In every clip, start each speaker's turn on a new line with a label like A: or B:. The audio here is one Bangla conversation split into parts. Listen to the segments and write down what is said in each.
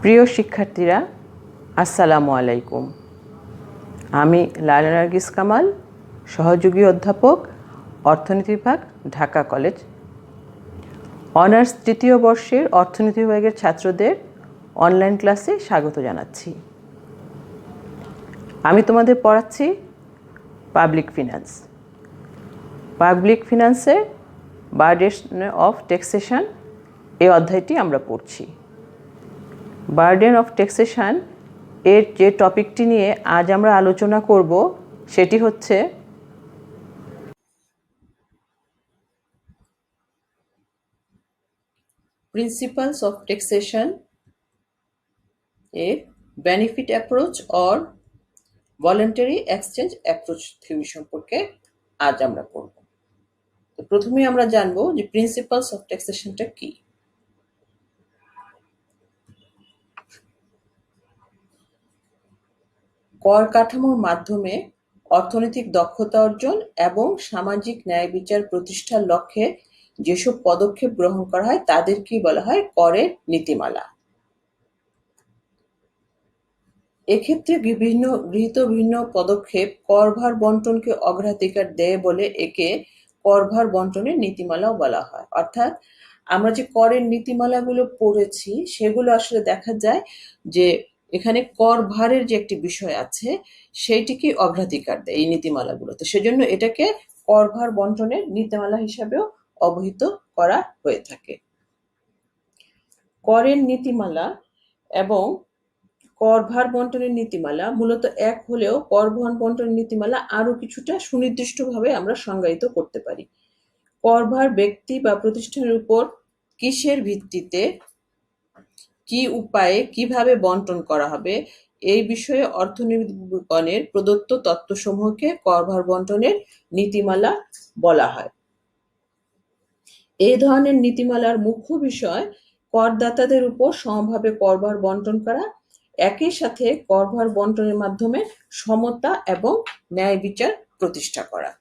A: প্রিয় শিক্ষার্থীরা, আসসালামু আলাইকুম। আমি লায়লা নার্গিস কামাল, সহযোগী অধ্যাপক, অর্থনীতি বিভাগ, ঢাকা কলেজ। অনার্স তৃতীয় বর্ষের অর্থনীতি বিভাগের ছাত্রদের অনলাইন ক্লাসে স্বাগত জানাচ্ছি। আমি তোমাদের পড়াচ্ছি পাবলিক ফিনান্স। পাবলিক ফিনান্সের বার্ডেন অফ ট্যাক্সেশন এই অধ্যায়টি আমরা পড়ছি। বার্ডেন অফ ট্যাক্সেশন এর যে টপিকটি নিয়ে আজ আমরা আলোচনা করব সেটি হচ্ছে প্রিন্সিপালস অফ ট্যাক্সেশন এর benefit approach or voluntary exchange approach theory সম্পর্কে আজ আমরা পড়ব। তো প্রথমে আমরা জানব যে প্রিন্সিপালস অফ ট্যাক্সেশনটা কি। কর কাঠামোর মাধ্যমে অর্থনৈতিক দক্ষতা অর্জন এবং সামাজিক ন্যায় বিচার প্রতিষ্ঠার লক্ষ্যে যেসব পদক্ষেপ গ্রহণ করা হয় তাদেরকেই বলা হয় করের নীতিমালা। এক্ষেত্রে গৃহীত বিভিন্ন পদক্ষেপ করভার বন্টনকে অগ্রাধিকার দেয় বলে একে করভার বন্টনের নীতিমালাও বলা হয়। অর্থাৎ আমরা যে করের নীতিমালাগুলো পড়েছি সেগুলো আসলে দেখা যায় যে এখানে কর ভারের যে একটি বিষয় আছে সেইটিকে অগ্রাধিকার দেয় এই নীতিমালাগুলোতে, সেজন্য এটাকে করভার বন্টনের নীতিমালা হিসাবেও অবহিত করা হয়ে থাকে। করের নীতিমালা এবং করভার বন্টনের নীতিমালা মূলত এক হলেও করভার বন্টনের নীতিমালা আরো কিছুটা সুনির্দিষ্টভাবে আমরা সংজ্ঞায়িত করতে পারি। করভার ব্যক্তি বা প্রতিষ্ঠানের উপর কিসের ভিত্তিতে, কি উপায়ে, কিভাবে বন্টন করা হবে এই বিষয়ে অর্থনীতিবিদগণের প্রদত্ত তত্ত্বসমূহকে করভার বন্টনের নীতিমালা বলা হয়। এই ধরনের নীতিমালার মুখ্য বিষয় করদাতাদের উপর সমভাবে করভার বন্টন করা, একই সাথে করভার বন্টনের মাধ্যমে সমতা এবং ন্যায় বিচার প্রতিষ্ঠা করা।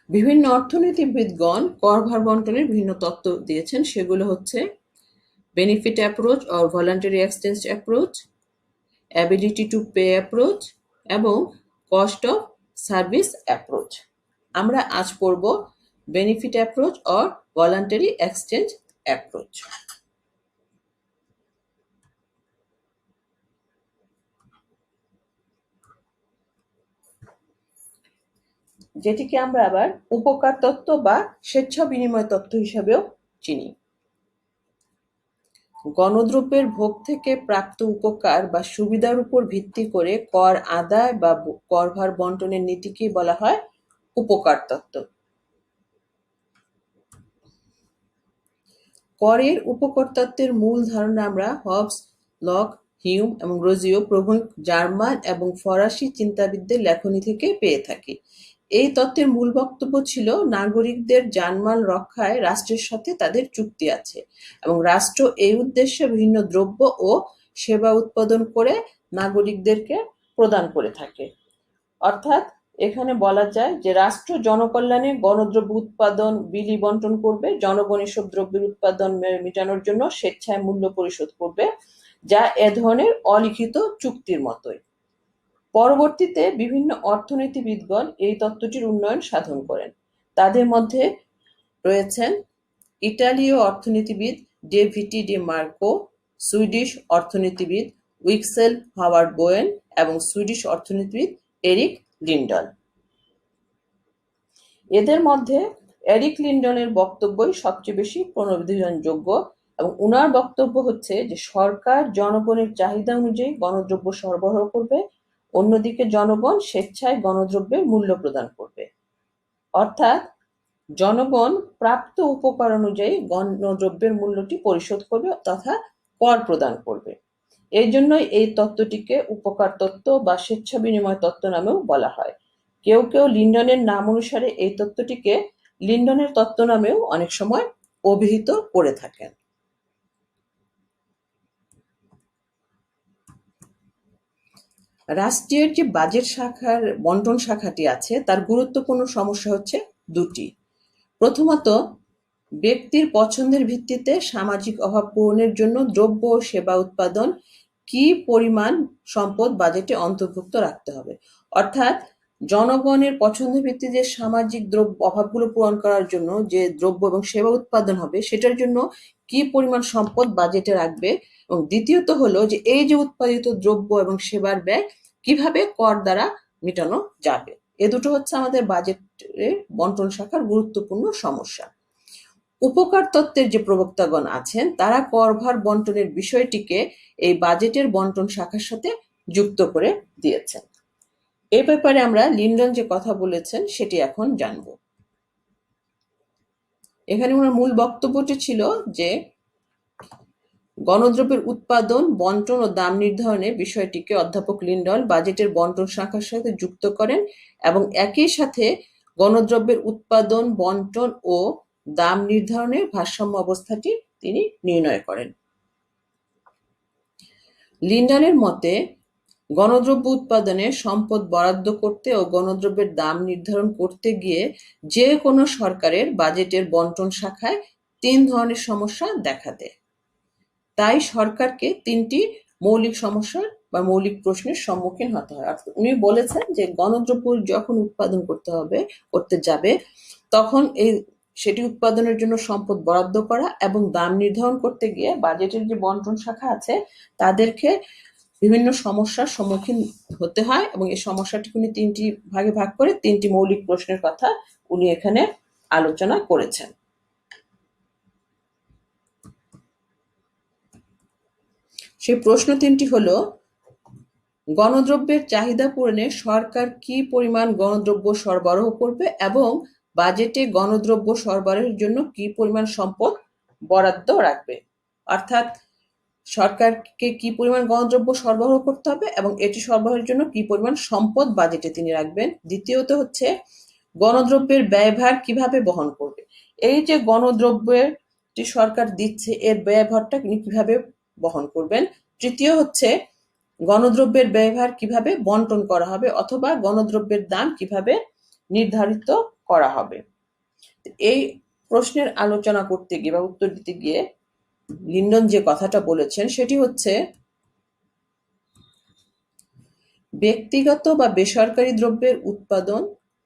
A: বিভিন্ন অর্থনীতিবিদগণ করভার বন্টনের বিভিন্ন তত্ত্ব দিয়েছেন, সেগুলো হচ্ছে benefit approach or voluntary exchange approach, ability to pay approach এবং কস্ট অফ সার্ভিস অ্যাপ্রোচ। আমরা আজ পড়ব benefit approach or voluntary exchange approach. যেটিকে আমরা আবার উপকার তত্ত্ব বা স্বেচ্ছা বিনিময় তত্ত্ব হিসাবেও চিনি। গণদ্রব্যের ভোগ থেকে প্রাপ্ত উপকার বা সুবিধার উপর ভিত্তি করে কর আদায় বা করভার বন্টনের নীতিকে বলা হয় উপকার তত্ত্ব। করের উপকার তত্ত্বের মূল ধারণা আমরা হবস, লক, হিউম এবং রোজিও প্রমুখ জার্মান এবং ফরাসি চিন্তাবিদদের লেখনী থেকে পেয়ে থাকি। এই তত্ত্বের মূল বক্তব্য ছিল নাগরিকদের জানমাল রক্ষায় রাষ্ট্রের সাথে তাদের চুক্তি আছে এবং রাষ্ট্র এই উদ্দেশ্যে বিভিন্ন দ্রব্য ও সেবা উৎপাদন করে নাগরিকদেরকে প্রদান করে থাকে। অর্থাৎ এখানে বলা যায় যে রাষ্ট্র জনকল্যাণে গণদ্রব্য উৎপাদন, বিলি বন্টন করবে, জনগণ এসব দ্রব্যের উৎপাদন মেটানোর জন্য স্বেচ্ছায় মূল্য পরিশোধ করবে, যা এ ধরনের অলিখিত চুক্তির মতোই। পরবর্তীতে বিভিন্ন অর্থনীতিবিদগণ এই তত্ত্বটির উন্নয়ন সাধন করেন। তাদের মধ্যে রয়েছেন ইটালীয় অর্থনীতিবিদ ডেভিটি ডি মার্কো, সুইডিশ অর্থনীতিবিদ উইক্সেল হাওয়ার্ড বোয়েন এবং সুইডিশ অর্থনীতিবিদ এরিক লিন্ডন। এদের মধ্যে এরিক লিন্ডনের বক্তব্যই সবচেয়ে বেশি প্রণোদিতযোগ্য এবং উনার বক্তব্য হচ্ছে যে সরকার জনগণের চাহিদা অনুযায়ী গণদ্রব্য সরবরাহ করবে, অন্যদিকে জনগণ স্বেচ্ছায় গণদ্রব্যের মূল্য প্রদান করবে। অর্থাৎ জনগণ প্রাপ্ত উপকার অনুযায়ী গণদ্রব্যের মূল্যটি পরিশোধ করবে তথা কর প্রদান করবে। এই জন্যই এই তত্ত্বটিকে উপকার তত্ত্ব বা স্বেচ্ছা বিনিময় তত্ত্ব নামেও বলা হয়। কেউ কেউ লিন্ডনের নাম অনুসারে এই তত্ত্বটিকে লিন্ডনের তত্ত্ব নামেও অনেক সময় অভিহিত করে থাকেন। রাষ্ট্রের যে বাজেট শাখার বন্টন শাখাটি আছে তার গুরুত্বপূর্ণ সমস্যা হচ্ছে দুটি। প্রথমত, ব্যক্তির পছন্দের ভিত্তিতে সামাজিক অভাব পূরণের জন্য দ্রব্য ও সেবা উৎপাদন কি পরিমাণ সম্পদ বাজেটে অন্তর্ভুক্ত রাখতে হবে। অর্থাৎ জনগণের পছন্দের ভিত্তিতে সামাজিক অভাবগুলো পূরণ করার জন্য যে দ্রব্য এবং সেবা উৎপাদন হবে সেটার জন্য কি পরিমাণ সম্পদ বাজেটে রাখবে, এবং দ্বিতীয়ত হলো যে এই যে উৎপাদিত দ্রব্য এবং সেবার ব্যয় কিভাবে কর দ্বারা মেটানো যাবে। এ দুটো হচ্ছে আমাদের বাজেটের বন্টন শাখার গুরুত্বপূর্ণ সমস্যা। উপকার তত্ত্বের যে প্রবক্তাগণ আছেন তারা করভার বন্টনের বিষয়টিকে এই বাজেটের বন্টন শাখার সাথে যুক্ত করে দিয়েছেন। এই ব্যাপারে আমরা লিন্ডন যে কথা বলেছেন সেটি এখন জানব। এখানে ওনার মূল বক্তব্যটি ছিল যে গণদ্রব্যের উৎপাদন, বন্টন ও দাম নির্ধারণের বিষয়টিকে অধ্যাপক লিন্ডন বাজেটের বন্টন শাখার সাথে যুক্ত করেন এবং একই সাথে গণদ্রব্যের উৎপাদন, বন্টন ও দাম নির্ধারণের ভারসাম্য অবস্থাটি তিনি নির্ণয় করেন। লিন্ডনের মতে গণদ্রব্য উৎপাদনে সম্পদ বরাদ্দ করতে ও গণদ্রব্যের দাম নির্ধারণ করতে গিয়ে যে কোনো সরকারের বাজেটের বন্টন শাখায় 3 ধরনের সমস্যা দেখা দেয়। তাই সরকারকে 3টি মৌলিক সমস্যার বা মৌলিক প্রশ্নের সম্মুখীন হতে হয়। অর্থাৎ উনি বলেছেন যে গণদ্রব্য যখন উৎপাদন করতে যাবে তখন সেটি উৎপাদনের জন্য সম্পদ বরাদ্দ করা এবং দাম নির্ধারণ করতে গিয়ে বাজেটের যে বন্টন শাখা আছে তাদেরকে বিভিন্ন সমস্যার সম্মুখীন হতে হয়, এবং এই সমস্যাটিকে উনি 3টি ভাগে ভাগ করে 3টি মৌলিক প্রশ্নের কথা উনি এখানে আলোচনা করেছেন। সেই প্রশ্ন 3টি হলো, গণদ্রব্যের চাহিদা পূরণে সরকার কি পরিমাণ গণদ্রব্য সরবরাহ করবে এবং বাজেটে গণদ্রব্য সরবরাহের জন্য কি পরিমাণ সম্পদ বরাদ্দ রাখবে। অর্থাৎ সরকারকে কি পরিমাণ গণদ্রব্য সরবরাহ করতে হবে এবং এটি সরবরাহের জন্য কি পরিমাণ সম্পদ বাজেটে তিনি রাখবেন। দ্বিতীয়ত হচ্ছে গণদ্রব্যের ব্যয়ভার কিভাবে বহন করবে। এই যে গণদ্রব্যটি সরকার দিচ্ছে এর ব্যয়ভারটা তিনি কিভাবে বহন করবেন। তৃতীয় হচ্ছে গণদ্রব্যের ব্যয়ভার কিভাবে বন্টন করা হবে অথবা গণদ্রব্যের দাম কিভাবে নির্ধারিত করা হবে। এই প্রশ্নের আলোচনা করতে গিয়ে বা উত্তর দিতে গিয়ে লিন্ডন যে কথাটা বলেছেন সেটি হচ্ছে, ব্যক্তিগত বা বেসরকারি দ্রব্যের উৎপাদন,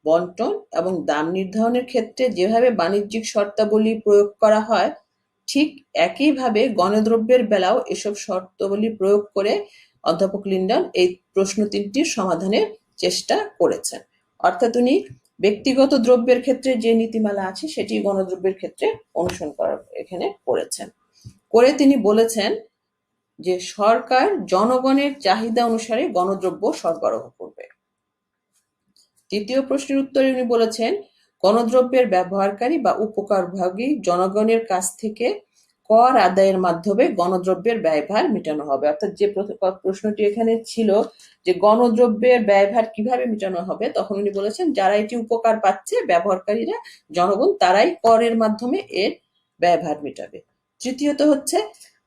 A: বন্টন এবং দাম নির্ধারণের ক্ষেত্রে যেভাবে বাণিজ্যিক শর্তাবলী প্রয়োগ করা হয় ঠিক একইভাবে গণদ্রব্যের বেলাও এসব শর্তাবলী প্রয়োগ করে অধ্যাপক লিন্ডন এই প্রশ্ন 3টির সমাধানের চেষ্টা করেছেন। অর্থাৎ উনি ব্যক্তিগত দ্রব্যের ক্ষেত্রে যে নীতিমালা আছে সেটি গণদ্রব্যের ক্ষেত্রে অনুসরণ করা এখানে করেছেন। করে তিনি বলেছেন যে সরকার জনগণের চাহিদা অনুসারে গণদ্রব্য সরবরাহ করবে। তৃতীয় প্রশ্নের উত্তরে উনি বলেছেন গণদ্রব্যের ব্যবহারকারী বা উপকারভোগী জনগণের কাছ থেকে কর আদায়ের মাধ্যমে গণদ্রব্যের ব্যয়ভার মেটানো হবে। অর্থাৎ যে প্রশ্নটি এখানে ছিল যে গণদ্রব্যের ব্যয়ভার কিভাবে মেটানো হবে, তখন উনি বলেছেন যারা এটি উপকার পাচ্ছে ব্যবহারকারীরা জনগণ তারাই করের মাধ্যমে এর ব্যয়ভার মেটাবে। তৃতীয়ত হচ্ছে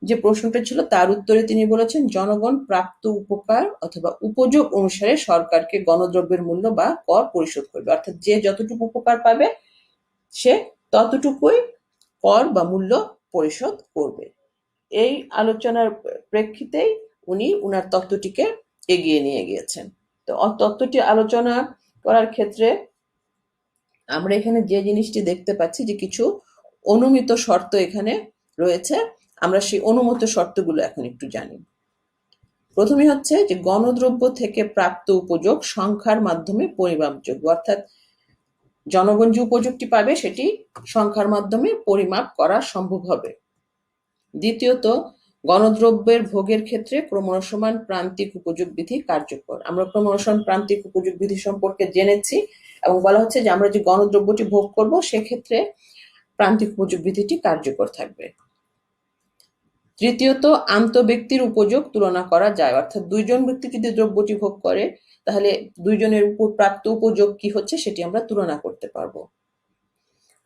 A: যে প্রশ্নটা ছিল তার উত্তরে তিনি বলেছেন জনগণ প্রাপ্ত উপকার অথবা উপযোগ অনুসারে সরকারকে গণদ্রব্যের মূল্য বা কর পরিশোধ করবে। অর্থাৎ যে যতটুকু উপকার পাবে সে ততটুকুই কর বা মূল্য পরিশোধ করবে। এই আলোচনার প্রেক্ষিতেই উনি উনার তত্ত্বটিকে এগিয়ে নিয়ে গিয়েছেন। তো তত্ত্বটি আলোচনা করার ক্ষেত্রে আমরা এখানে যে জিনিসটি দেখতে পাচ্ছি যে কিছু অনুমিত শর্ত এখানে রয়েছে। আমরা সেই অনুমিত শর্তগুলো এখন একটু জানি। প্রথমে হচ্ছে যে গণদ্রব্য থেকে প্রাপ্ত উপযোগ সংখ্যার মাধ্যমে পরিমাপযোগ্য, অর্থাৎ জনগণ যে উপযোগটি পাবে সেটি সংখ্যার মাধ্যমে পরিমাপ করা সম্ভব হবে। দ্বিতীয়ত গণদ্রব্যের ভোগের ক্ষেত্রে ক্রমশমান প্রান্তিক উপযোগ বিধি কার্যকর। আমরা ক্রমশমান প্রান্তিক উপযোগ বিধি সম্পর্কে জেনেছি এবং বলা হচ্ছে যে আমরা যে গণদ্রব্যটি ভোগ করব সেক্ষেত্রে প্রান্তিক উপযোগ বিধিটি কার্যকর থাকবে। তৃতীয়ত আন্তঃব্যক্তির উপযোগ তুলনা করা যায়, অর্থাৎ 2জন ব্যক্তি যদি দ্রব্যটি ভোগ করে তাহলে 2জনের উপর প্রাপ্ত উপযোগ কি হচ্ছে সেটি আমরা তুলনা করতে পারবো।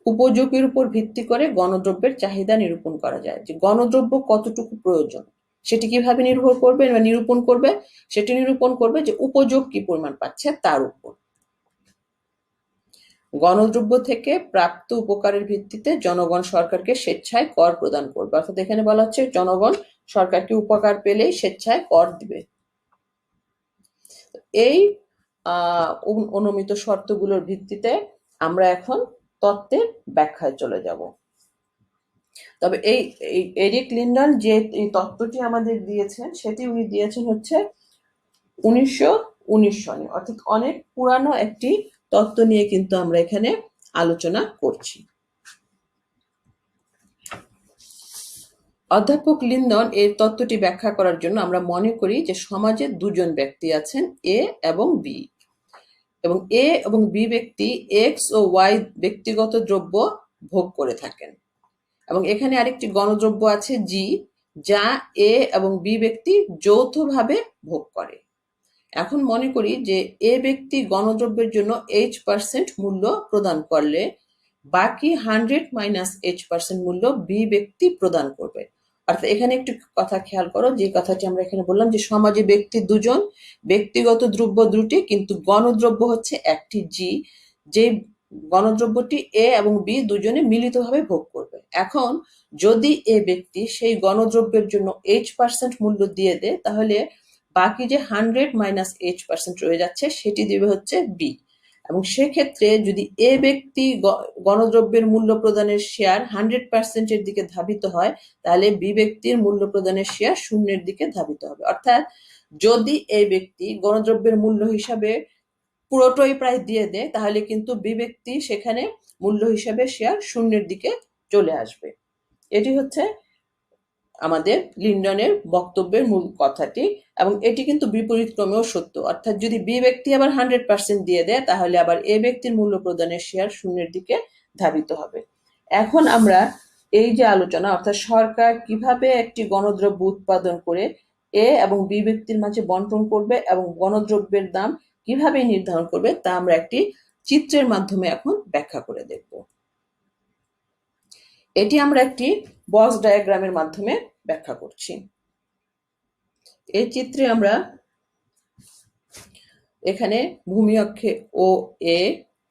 A: উপযোগের উপর ভিত্তি করে গণদ্রব্যের চাহিদা নিরূপণ করা যায়, যে গণদ্রব্য কতটুকু প্রয়োজন সেটি কিভাবে নির্ভর করবে বা নিরূপণ করবে, সেটি নিরূপণ করবে যে উপযোগ কি পরিমাণ পাচ্ছে তার উপর। গণদ্রব্য থেকে প্রাপ্ত উপকারের ভিত্তিতে জনগণ সরকারকে স্বেচ্ছায় কর প্রদান করবে। অর্থাৎ এখানে বলা হচ্ছে জনগণ সরকারকে উপকার পেলেই স্বেচ্ছায় কর দিবে। এই অনুমিত শর্তগুলোর ভিত্তিতে আমরা এখন তত্ত্বের ব্যাখ্যায় চলে যাব। তবে এই এরিক লিন্ডন যে তত্ত্বটি আমাদের দিয়েছেন সেটি উনি দিয়েছেন হচ্ছে 1919 সনে, অর্থাৎ অনেক পুরানো একটি তত্ত্ব নিয়ে কিন্তু আমরা এখানে আলোচনা করছি। অধ্যাপক লিন্ডন এই তত্ত্বটি ব্যাখ্যা করার জন্য আমরা মনে করি যে সমাজে দুজন ব্যক্তি আছেন, এ এবং বি, এবং এ এবং বি ব্যক্তি এক্স ও ওয়াই ব্যক্তিগত দ্রব্য ভোগ করে থাকেন, এবং এখানে আরেকটি গণদ্রব্য আছে জি, যা এ এবং বি ব্যক্তি যৌথভাবে ভোগ করে। এখন মনে করি যে এ ব্যক্তি গণদ্রব্যের জন্য H% মূল্য প্রদান করলে বাকি 100 - H% মূল্য বি ব্যক্তি প্রদান করবে। অর্থাৎ এখানে একটু কথা খেয়াল করো, যে কথাটি আমরা এখানে বললাম যে সমাজে ব্যক্তি দুজন, ব্যক্তিগত দ্রব্য দুটি, কিন্তু গণদ্রব্য হচ্ছে একটি জি, যে গণদ্রব্যটি এ এবং বি দুজনে মিলিতভাবে ভোগ করবে। এখন যদি এ ব্যক্তি সেই গণদ্রব্যের জন্য H% মূল্য দিয়ে দেয়, তাহলে বাকি যে 100 - H% রয়ে যাচ্ছে সেটি দিবে হচ্ছে বি, এবং সেক্ষেত্রে যদি এ ব্যক্তি গণদ্রব্যের মূল্য প্রদানের শেয়ার 100% এর দিকে ধাবিত হয়, তাহলে বি ব্যক্তির মূল্য প্রদানের শেয়ার শূন্যের দিকে ধাবিত হবে। অর্থাৎ যদি এই ব্যক্তি গণদ্রব্যের মূল্য হিসাবে পুরোটাই প্রায় দিয়ে দেয়, তাহলে কিন্তু বি ব্যক্তি সেখানে মূল্য হিসাবে শেয়ার শূন্যের দিকে চলে আসবে। এটি হচ্ছে আমাদের লিন্ডনের বক্তব্যের মূল কথাটি, এবং এটি কিন্তু বিপরীত ক্রমেও সত্য। অর্থাৎ যদি বি ব্যক্তি আবার 100% দিয়ে দেয়, তাহলে আবার এ ব্যক্তির মূল্য প্রদানের শেয়ার শূন্যের দিকে ধাবিত হবে। এখন আমরা এই যে আলোচনা, অর্থাৎ সরকার কিভাবে একটি গণদ্রব্য উৎপাদন করে এ এবং বি ব্যক্তির মাঝে বন্টন করবে এবং গণদ্রব্যের দাম কিভাবে নির্ধারণ করবে, তা আমরা একটি চিত্রের মাধ্যমে এখন ব্যাখ্যা করে দেখব। এটি আমরা একটি বক্স ডায়াগ্রামের মাধ্যমে ব্যাখ্যা করছি। এই চিত্রে আমরা এখানে ভূমি অক্ষে ও এ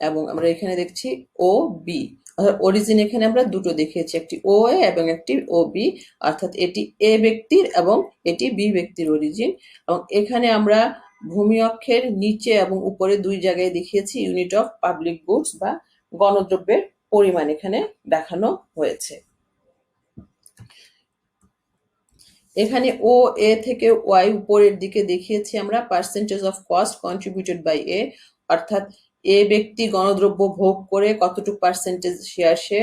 A: এবং আমরা এখানে দেখছি ও বি, অর্থাৎ অরিজিন এখানে আমরা দুটো দেখিয়েছি, একটি ও এ এবং একটি ও বি, অর্থাৎ এটি এ ব্যক্তির এবং এটি বি ব্যক্তির অরিজিন। এবং এখানে আমরা ভূমি অক্ষের নিচে এবং উপরে দুই জায়গায় দেখিয়েছি ইউনিট অফ পাবলিক গুডস বা গণদ্রব্যের পরিমাণ এখানে দেখানো হয়েছে। এখানে ও এ থেকে ওয়াই উপরের দিকে দেখিয়েছি আমরা percentage of cost contributed by A, অর্থাৎ এ ব্যক্তি গণদ্রব্য ভোগ করে কতটুকু পার্সেন্টেজ শেয়ার সে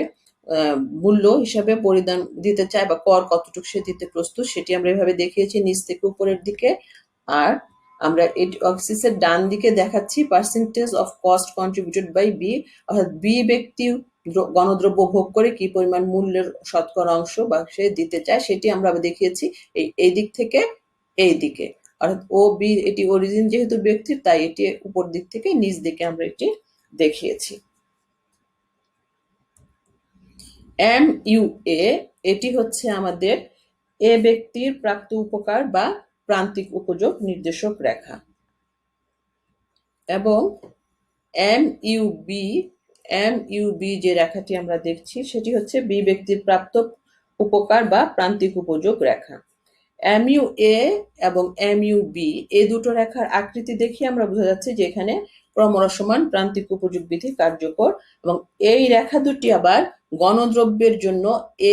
A: মূল্য হিসাবে পরিদান দিতে চায় বা কর কতটুকু সে দিতে প্রস্তুত, সেটি আমরা এভাবে দেখিয়েছি নিচ থেকে উপরের দিকে। আর আমরা এক্সিসের ডান দিকে দেখাচ্ছি percentage of cost contributed by B, অর্থাৎ বি ব্যক্তি গণদ্রব্য ভোগ করে কি পরিমাণ মূল্যের শতকরা অংশ বা সে দিতে চায়, সেটি আমরা দেখিয়েছি এই দিক থেকে এই দিকে। অর্থাৎ ও বি এটি অরিজিন যেহেতু ব্যক্তির, তাই এটি উপর দিক থেকে নিচ দিকে আমরা এটি দেখিয়েছি। এম ইউ এ, এটি হচ্ছে আমাদের এ ব্যক্তির প্রাপ্ত উপকার বা প্রান্তিক উপযোগ নির্দেশক রেখা, এবং এম ইউ বি যে রেখাটি আমরা দেখছি সেটি হচ্ছে বি ব্যক্তির প্রাপ্ত উপকার বা প্রান্তিক উপযোগ রেখা। এম ইউ এ এবং এম ইউ বি এই দুটো রেখার আকৃতি দেখে আমরা বোঝা যাচ্ছে যে এখানে ক্রমহ্রাসমান প্রান্তিক উপযোগ বিধি কার্যকর, এবং এই রেখা দুটি আবার গণদ্রব্যের জন্য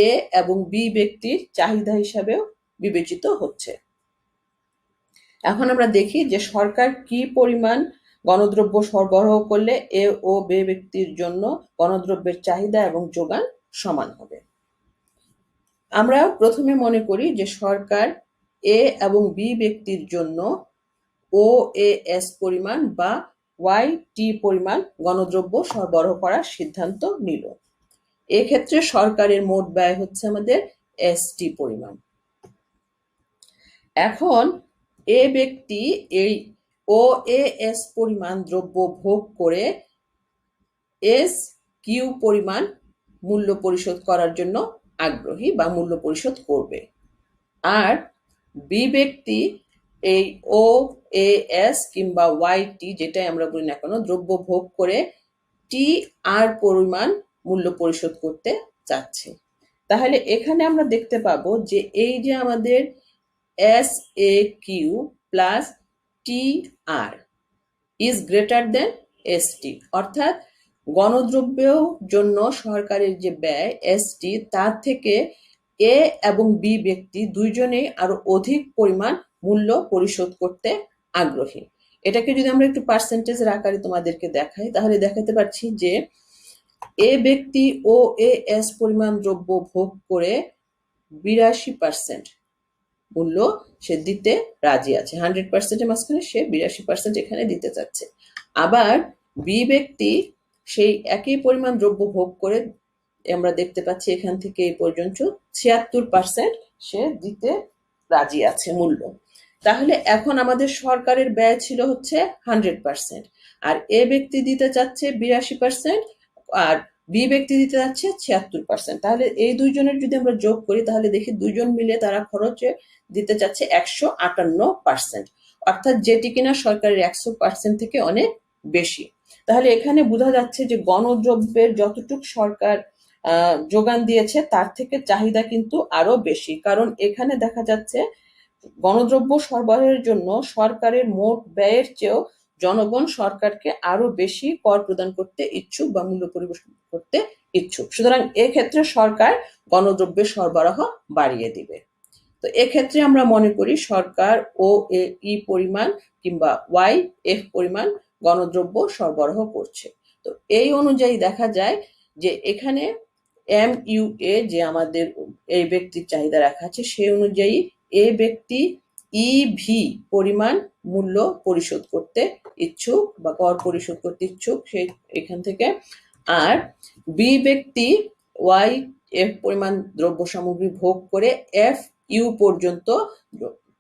A: এ এবং বি ব্যক্তির চাহিদা হিসাবেও বিবেচিত হচ্ছে। এখন আমরা দেখি যে সরকার কি পরিমাণ গণদ্রব্য সরবরাহ করলে এ ও বি ব্যক্তির জন্য গণদ্রব্যের চাহিদা এবং যোগান সমান হবে। আমরা প্রথমে মনে করি যে সরকার এ এবং বি ব্যক্তির জন্য ও এ এস পরিমাণ বা ওয়াই টি পরিমাণ গণদ্রব্য সরবরাহ করার সিদ্ধান্ত নিল। এক্ষেত্রে সরকারের মোট ব্যয় হচ্ছে আমাদের এস টি পরিমাণ। এখন এ ব্যক্তি এই ও এ এস পরিমাণ দ্রব্য ভোগ করে এস কিউ পরিমাণ মূল্য পরিশোধ করার জন্য আগ্রহী বা মূল্য পরিশোধ করবে, আর বি ব্যক্তি এই ও এ এস কিংবা ওয়াই টি যেটাই আমরা বলি না কেন দ্রব্য ভোগ করে T টি আর পরিমাণ মূল্য পরিশোধ করতে চাচ্ছে। তাহলে এখানে আমরা দেখতে পাবো যে এই যে আমাদের S A Q plus T R is greater than ST, অর্থাৎ গণদ্রব্যের জন্য সরকারের যে ব্যয় এসটি তার থেকে এ এবং বি ব্যক্তি দুইজনেই আরো অধিক পরিমাণ মূল্য পরিশোধ করতে আগ্রহী। এটাকে যদি আমরা একটু পার্সেন্টেজের আকারে তোমাদেরকে দেখাই তাহলে দেখাতে পারছি যে এ ব্যক্তি ও এস পরিমাণ দ্রব্য ভোগ করে 82% মূল্য সে দিতে রাজি আছে। 100%-এর মাঝখানে সে 82% এখানে দিতে চাচ্ছে। আবার বি ব্যক্তি সেই একই পরিমাণ দ্রব্য ভোগ করে আমরা দেখতে পাচ্ছি এখান থেকে এই পর্যন্ত 76% সে দিতে রাজি আছে মূল্য। তাহলে এখন আমাদের সরকারের ব্যয় ছিল হচ্ছে 100%, আর এ ব্যক্তি দিতে চাচ্ছে 82%, আর বি ব্যক্তি দিতে যাচ্ছে 76%। তাহলে এই দুইজনের যদি আমরা যোগ করি তাহলে দেখি দুইজন মিলে তারা খরচে দিতে চাচ্ছে 158%, অর্থাৎ যেটি কিনা সরকারের 100% থেকে অনেক বেশি। তাহলে এখানে বোঝা যাচ্ছে যে গণদ্রব্যের যতটুক সরকার যোগান দিয়েছে তার থেকে চাহিদা কিন্তু আরো বেশি, কারণ এখানে দেখা যাচ্ছে গণদ্রব্য সরবরাহের জন্য সরকারের মোট ব্যয়ের চেয়েও জনগণ সরকারকে আরো বেশি কর প্রদান করতে ইচ্ছুক বা মূল্য পরিবেশন করতে ইচ্ছুক। সুতরাং এক্ষেত্রে সরকার গণদ্রব্যের সরবরাহ বাড়িয়ে দিবে। তো এক্ষেত্রে আমরা মনে করি সরকার ও ই পরিমাণ কিংবা ওয়াই এফ পরিমাণ গণদ্রব্য সরবরাহ করছে। তো এই অনুযায়ী দেখা যায় যে এখানে এম ইউ এ যে আমাদের এই ব্যক্তির চাহিদা রাখা আছে সেই অনুযায়ী এ ব্যক্তি ই ভি পরিমাণ মূল্য পরিশোধ করতে ইচ্ছুক বা কর পরিশোধ করতে ইচ্ছুক সেই এখান থেকে, আর বি ব্যক্তি ওয়াই এফ পরিমাণ দ্রব্য সামগ্রী ভোগ করে এফ ইউ পর্যন্ত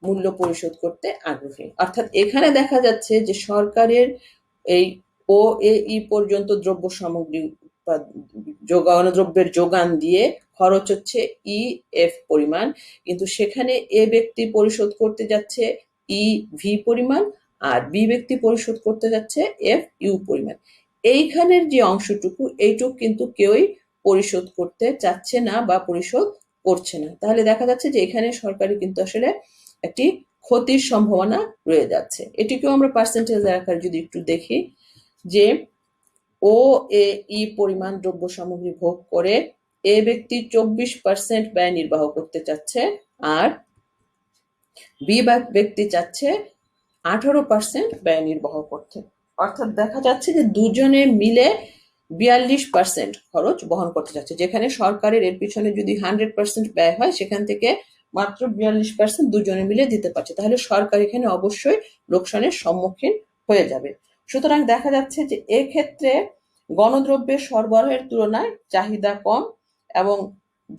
A: মূল্য পরিশোধ করতে আগ্রহী। অর্থাৎ এখানে দেখা যাচ্ছে যে সরকারের এই ও ই পর্যন্ত দ্রব্য সামগ্রী গণদ্রব্যের যোগান দিয়ে খরচ হচ্ছে ই এফ পরিমাণ, কিন্তু সেখানে এ ব্যক্তি পরিশোধ করতে যাচ্ছে ই ভি পরিমাণ আর বি ব্যক্তি পরিশোধ করতে যাচ্ছে এফ ইউ পরিমাণ। এইখানের যে অংশটুকু এইটুকু কিন্তু কেউই পরিশোধ করতে চাচ্ছে না বা পরিশোধ করছে না। তাহলে দেখা যাচ্ছে যে এখানে সরকারি কিন্তু আসলে একটি ক্ষতির সম্ভাবনা রয়ে যাচ্ছে। এটিকেও আমরা পার্সেন্টেজের আকারে যদি একটু দেখি যে ও ই পরিমাণ দ্রব্য সামগ্রী ভোগ করে এ ব্যক্তি 24% ব্যয় নির্বাহ করতে চাচ্ছে আর বি ব্যক্তি চাচ্ছে 18% ব্যয় নির্বাহ করতে। অর্থাৎ দেখা যাচ্ছে যে দুজনে মিলে 42% খরচ বহন করতে যাচ্ছে, যেখানে সরকারের এর পিছনে যদি 100% ব্যয় হয় সেখান থেকে মাত্র 42% দুজনে মিলে দিতে পারছে। তাহলে সরকার এখানে অবশ্যই লোকসানের সম্মুখীন হয়ে যাবে। সুতরাং দেখা যাচ্ছে যে এক্ষেত্রে গণদ্রব্যের সরবরাহের তুলনায় চাহিদা কম এবং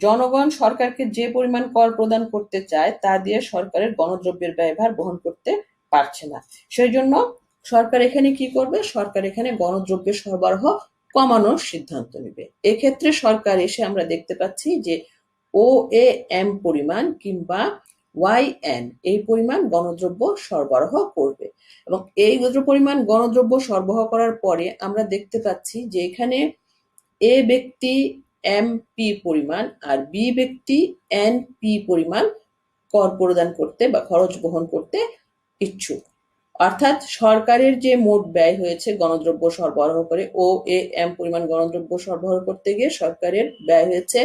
A: জনগণ সরকারকে যে পরিমাণ কর প্রদান করতে চায় তা দিয়ে সরকারের গণদ্রব্যের ব্যয়ভার বহন করতে পারছে না। সেই জন্য সরকার এখানে কি করবে? সরকার এখানে গণদ্রব্যের সরবরাহ কমানোর সিদ্ধান্ত নেবে। এক্ষেত্রে সরকার এসে আমরা দেখতে পাচ্ছি যে ও এম পরিমাণ কিংবা ওয়াই এন এই পরিমাণ গণদ্রব্য সরবরাহ করবে এবং এই পরিমাণ গণদ্রব্য সরবরাহ করার পরে আমরা দেখতে পাচ্ছি যে এখানে এ ব্যক্তি এম পি পরিমাণ আর বি ব্যক্তি এন পি পরিমাণ কর প্রদান করতে বা খরচ বহন করতে ইচ্ছুক। অর্থাৎ সরকারের যে মোট ব্যয় হয়েছে গণদ্রব্য সরবরাহ করে ও এম পরিমাণ গণদ্রব্য সরবরাহ করতে গিয়ে সরকারের ব্যয় হয়েছে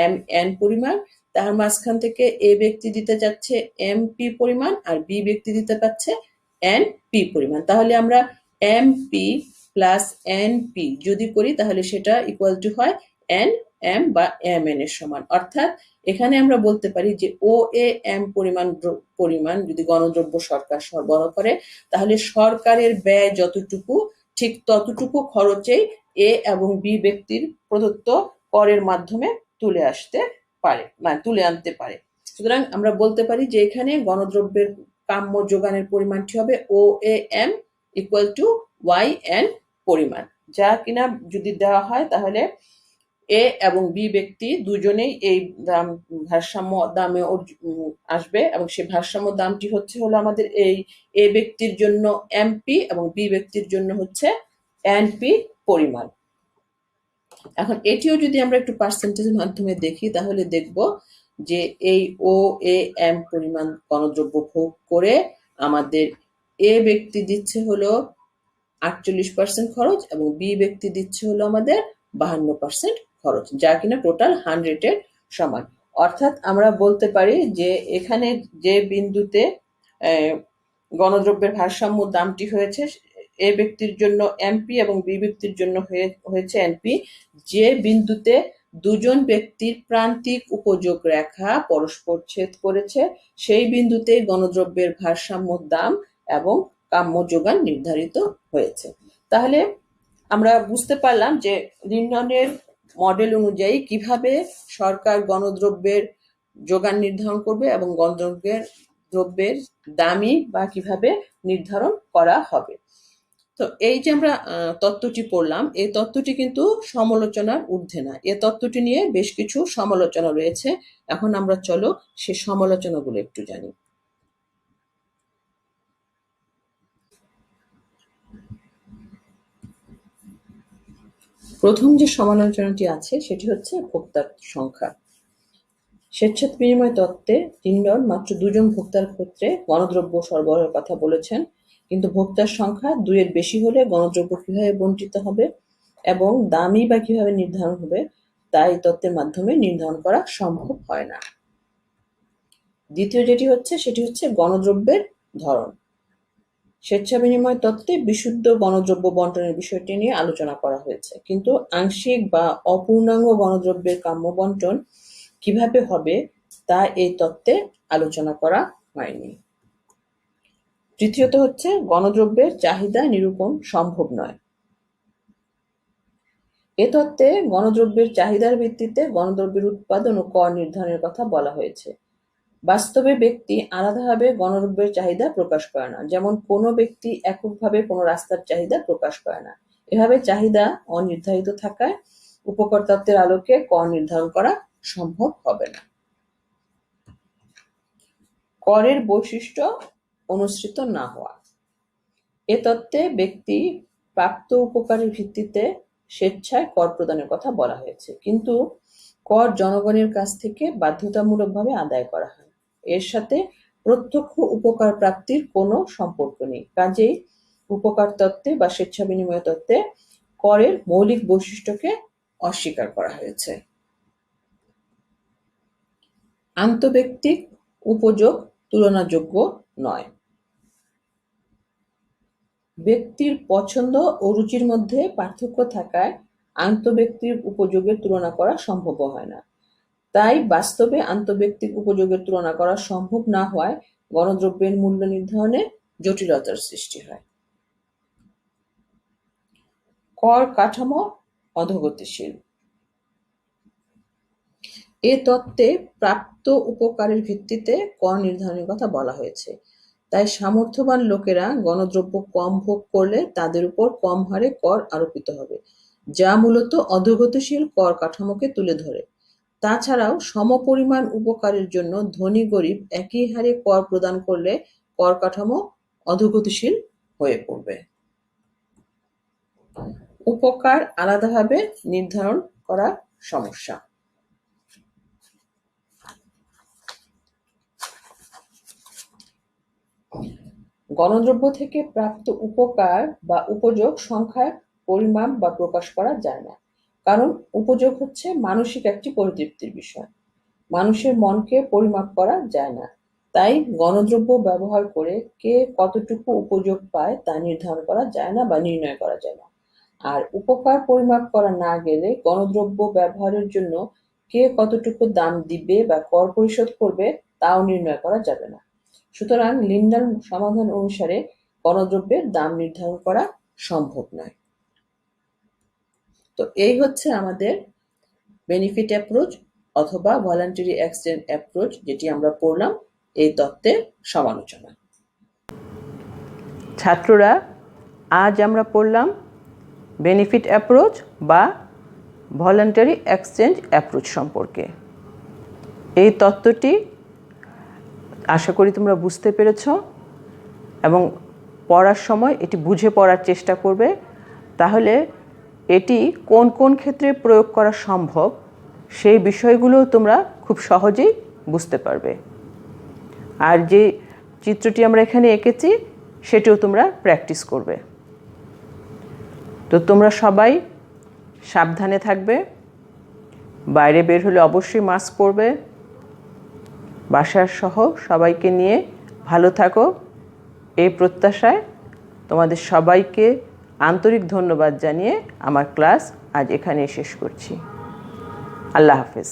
A: এম এন পরিমাণ, তার মাঝখান থেকে এ ব্যক্তি দিতে যাচ্ছে এম পি পরিমাণ আর বি ব্যক্তি দিতে পারছে এন পি পরিমাণ। তাহলে আমরা M P plus N P যদি করি তাহলে সেটা ইকুয়াল টু হয় এন এম বা এম এন এর সমান। অর্থাৎ এখানে আমরা বলতে পারি যে ও এম পরিমাণ যদি গণদ্রব্য সরকার সরবরাহ করে তাহলে সরকারের ব্যয় যতটুকু ঠিক ততটুকু খরচেই এ এবং বি ব্যক্তির প্রদত্ত করের মাধ্যমে তুলে আনতে পারে। সুতরাং আমরা বলতে পারি যে এখানে গণদ্রব্যের কাম্য যোগানের পরিমাণটি হবে O M equal to Y N পরিমাণ, যা কিনা যদি দেওয়া হয় তাহলে এ এবং বি ব্যক্তি দুজনেই এই দাম ভারসাম্য দামে আসবে এবং সেই ভারসাম্য দামটি হলো আমাদের এই এ ব্যক্তির জন্য এমপি এবং বি ব্যক্তির জন্য হচ্ছে এনপি পরিমাণ। এখন এটিও যদি আমরা একটু পার্সেন্টেজের মাধ্যমে দেখি তাহলে দেখব যে এই ও এ এম পরিমাণ গণদ্রব্য ভোগ করে আমাদের এ ব্যক্তি দিচ্ছে হলো 48% খরচ এবং বি ব্যক্তি দিচ্ছে হলো আমাদের 52% খরচ, যা কিনা টোটাল 100-এর সমান। অর্থাৎ আমরা বলতে পারি যে এখানে যে বিন্দুতে গণদ্রব্যের ভারসাম্য দামটি হয়েছে এ ব্যক্তির জন্য এমপি এবং বি ব্যক্তির জন্য হয়েছে এনপি, যে বিন্দুতে দুজন ব্যক্তির প্রান্তিক উপযোগ রেখা পরস্পর ছেদ করেছে সেই বিন্দুতে গণদ্রব্যের ভারসাম্য দাম এবং কাম্য যোগান নির্ধারিত হয়েছে। তাহলে আমরা বুঝতে পারলাম যে লিন্ডনের মডেল অনুযায়ী কিভাবে সরকার গণদ্রব্যের যোগান নির্ধারণ করবে এবং গণদ্রব্যের দামই বা কিভাবে নির্ধারণ করা হবে। তো এই যে আমরা তত্ত্বটি পড়লাম, এই তত্ত্বটি কিন্তু সমালোচনার ঊর্ধ্বে না, এই তত্ত্বটি নিয়ে বেশ কিছু সমালোচনা রয়েছে। এখন আমরা চলো সে সমালোচনাগুলো একটু জানি। প্রথম যে সমালোচনাটি আছে সেটি হচ্ছে ভোক্তার সংখ্যা। স্বেচ্ছায় বিনিময় তত্ত্বে লিন্ডন মাত্র 2 জন ভোক্তার ক্ষেত্রে গণদ্রব্য সরবরাহের কথা বলেছেন, কিন্তু ভোক্তার সংখ্যা 2-এর বেশি হলে গণদ্রব্য কিভাবে বণ্টিত হবে এবং দামই বা কিভাবে নির্ধারণ হবে তা এই তত্ত্বের মাধ্যমে নির্ধারণ করা সম্ভব হয় না। দ্বিতীয় যেটি হচ্ছে সেটি হচ্ছে গণদ্রব্যের ধরন। স্বেচ্ছা বিনিময় তত্ত্বে বিশুদ্ধ গণদ্রব্য বণ্টনের বিষয়টি নিয়ে আলোচনা করা হয়েছে, কিন্তু আংশিক বা অপূর্ণাঙ্গ গণদ্রব্যের কাম্য বণ্টন কিভাবে হবে তা এই তত্ত্বে আলোচনা করা হয়নি। তৃতীয়ত হচ্ছে গণদ্রব্যের চাহিদা নিরূপণ সম্ভব নয়। এ তত্ত্বে গণদ্রব্যের চাহিদার ভিত্তিতে গণদ্রব্যের উৎপাদন ও কর নির্ধারণের কথা বলা হয়েছে। বাস্তবে ব্যক্তি আলাদাভাবে গণদ্রব্যের চাহিদা প্রকাশ করে না, যেমন কোনো ব্যক্তি এককভাবে কোনো রাস্তার চাহিদা প্রকাশ করে না। এভাবে চাহিদা অনির্ধারিত থাকায় উপকর তত্ত্বের আলোকে কর নির্ধারণ করা সম্ভব হবে না। করের বৈশিষ্ট্য অনুসৃত না হওয়া। এ তত্ত্বে ব্যক্তি প্রাপ্ত উপকারের ভিত্তিতে স্বেচ্ছায় কর প্রদানের কথা বলা হয়েছে, কিন্তু কর জনগণের কাছ থেকে বাধ্যতামূলকভাবে আদায় করা হয়। এর সাথে প্রত্যক্ষ উপকার প্রাপ্তির কোনো সম্পর্ক নেই। কাজেই উপকার তত্ত্বে বা স্বেচ্ছা বিনিময় তত্ত্বে করের মৌলিক বৈশিষ্ট্যকে অস্বীকার করা হয়েছে। আন্তঃব্যক্তিক উপযোগ তুলনাযোগ্য নয়। ব্যক্তির পছন্দ ও রুচির মধ্যে পার্থক্য থাকায় আন্তঃব্যক্তিক উপযোগের তুলনা করা সম্ভব হয় না। তাই বাস্তবে আন্তঃব্যক্তিক উপযোগের তুলনা করা সম্ভব না হওয়ায় গণদ্রব্যের মূল্য নির্ধারণে জটিলতার সৃষ্টি হয়। কর কাঠামো অধোগতিশীল। এ তত্ত্বে প্রাপ্ত উপকারের ভিত্তিতে কর নির্ধারণের কথা বলা হয়েছে। তাই সামর্থ্যবান লোকেরা গণদ্রব্য কম ভোগ করলে তাদের উপর কম হারে কর আরোপিত হবে, যা মূলত অধোগতিশীল কর কাঠামোকে তুলে ধরে। তাছাড়াও সমপরিমাণ উপকারের জন্য ধনী গরিব একই হারে কর প্রদান করলে কর কাঠামো অধোগতিশীল হয়ে পড়বে। উপকার আলাদাভাবে নির্ধারণ করা সমস্যা। গণদ্রব্য থেকে প্রাপ্ত উপকার বা উপযোগ সংখ্যায় পরিমাপ বা প্রকাশ করা যায় না, কারণ উপযোগ হচ্ছে মানসিক একটি পরিতৃপ্তির বিষয়। মানুষের মনকে পরিমাপ করা যায় না, তাই গণদ্রব্য ব্যবহার করে কে কতটুকু উপযোগ পায় তা নির্ধারণ করা যায় না বা নির্ণয় করা যায় না। আর উপকার পরিমাপ করা না গেলে গণদ্রব্য ব্যবহারের জন্য কে কতটুকু দাম দিবে বা কর পরিশোধ করবে তাও নির্ণয় করা যাবে না। সুতরাং লিন্ডন সমাধান অনুসারে গণদ্রব্যের দাম নির্ধারণ করা সম্ভব নয়। তো এই হচ্ছে আমাদের বেনিফিট অ্যাপ্রোচ অথবা ভলান্টারি এক্সচেঞ্জ অ্যাপ্রোচ, যেটি আমরা পড়লাম এই তত্ত্বের সমালোচনা। ছাত্ররা, আজ আমরা পড়লাম বেনিফিট অ্যাপ্রোচ বা ভলান্টারি এক্সচেঞ্জ অ্যাপ্রোচ সম্পর্কে। এই তত্ত্বটি আশা করি তোমরা বুঝতে পেরেছ এবং পড়ার সময় এটি বুঝে পড়ার চেষ্টা করবে, তাহলে এটি কোন কোন ক্ষেত্রে প্রয়োগ করা সম্ভব সেই বিষয়গুলো তোমরা খুব সহজেই বুঝতে পারবে। আর যে চিত্রটি আমরা এখানে এঁকেছি সেটাও তোমরা প্র্যাকটিস করবে। তো তোমরা সবাই সাবধানে থাকবে, বাইরে বের হলে অবশ্যই মাস্ক পরবে, বাসার সহ সবাইকে নিয়ে ভালো থাকো এই প্রত্যাশায় তোমাদের সবাইকে আন্তরিক ধন্যবাদ জানিয়ে আমার ক্লাস আজ এখানেই শেষ করছি। আল্লাহ হাফেজ।